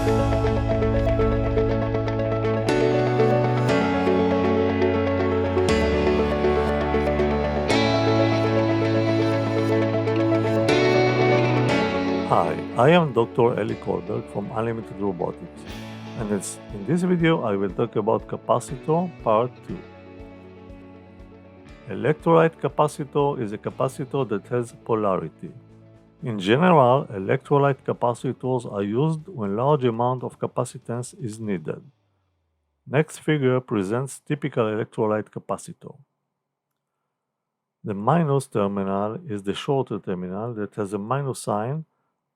Hi, I am Dr. Eli Kolberg from Unlimited Robotics, and in this video I will talk about capacitor part 2. Electrolyte capacitor is a capacitor that has polarity. In general, electrolyte capacitors are used when large amount of capacitance is needed. Next figure presents typical electrolyte capacitor. The minus terminal is the shorter terminal that has a minus sign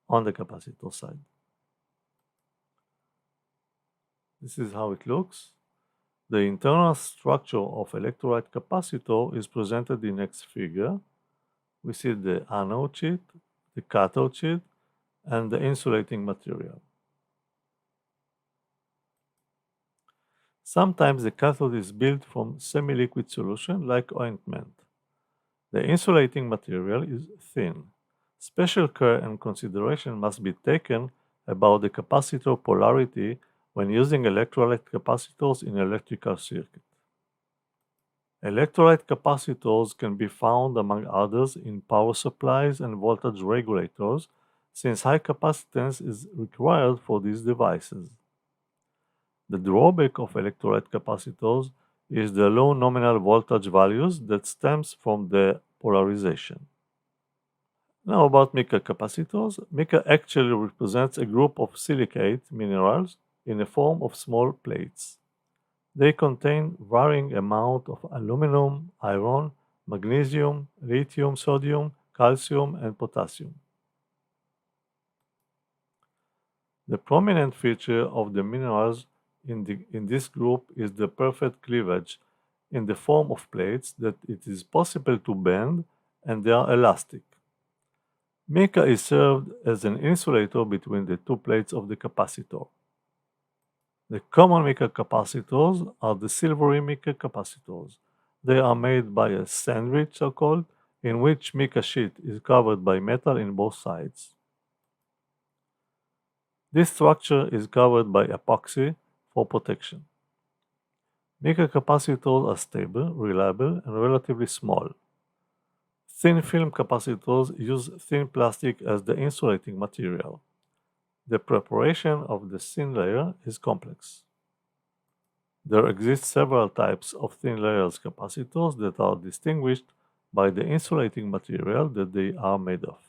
on the capacitor side. This is how it looks. The internal structure of electrolyte capacitor is presented in next figure. We see the anode sheet, the cathode sheet, and the insulating material. Sometimes the cathode is built from semi-liquid solution like ointment. The insulating material is thin. Special care and consideration must be taken about the capacitor polarity when using electrolyte capacitors in electrical circuit. Electrolyte capacitors can be found among others in power supplies and voltage regulators, since high capacitance is required for these devices. The drawback of electrolyte capacitors is the low nominal voltage values that stems from the polarization. Now about Mica capacitors. Mica actually represents a group of silicate minerals in the form of small plates. They contain varying amount of aluminum, iron, magnesium, lithium, sodium, calcium, and potassium. The prominent feature of the minerals in this group is the perfect cleavage in the form of plates that it is possible to bend, and they are elastic. Mica is served as an insulator between the two plates of the capacitor. The common Mica capacitors are the silvery Mica capacitors. They are made by a sandwich, so-called, in which Mica sheet is covered by metal in both sides. This structure is covered by epoxy for protection. Mica capacitors are stable, reliable, and relatively small. Thin film capacitors use thin plastic as the insulating material. The preparation of the thin layer is complex. There exist several types of thin layers capacitors that are distinguished by the insulating material that they are made of.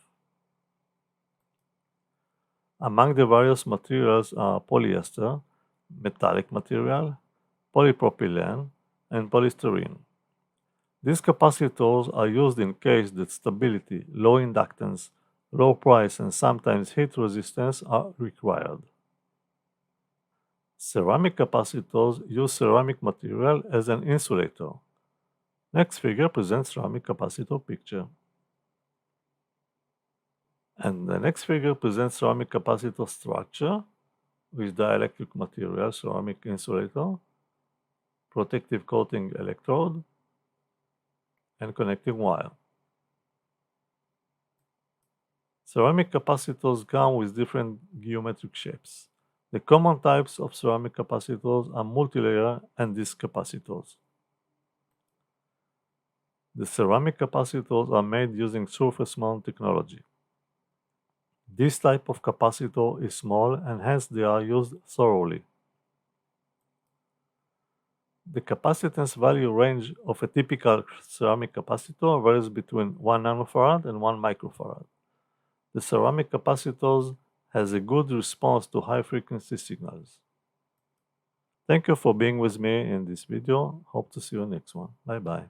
Among the various materials are polyester, metallic material, polypropylene, and polystyrene. These capacitors are used in case that stability, low inductance, low price, and sometimes heat resistance are required. Ceramic capacitors use ceramic material as an insulator. Next figure presents ceramic capacitor picture. And the next figure presents ceramic capacitor structure with dielectric material, ceramic insulator, protective coating electrode, and connecting wire. Ceramic capacitors come with different geometric shapes. The common types of ceramic capacitors are multilayer and disc capacitors. The ceramic capacitors are made using surface mount technology. This type of capacitor is small and hence they are used thoroughly. The capacitance value range of a typical ceramic capacitor varies between 1 nanofarad and 1 microfarad. The ceramic capacitors has a good response to high-frequency signals. Thank you for being with me in this video. Hope to see you next one. Bye-bye.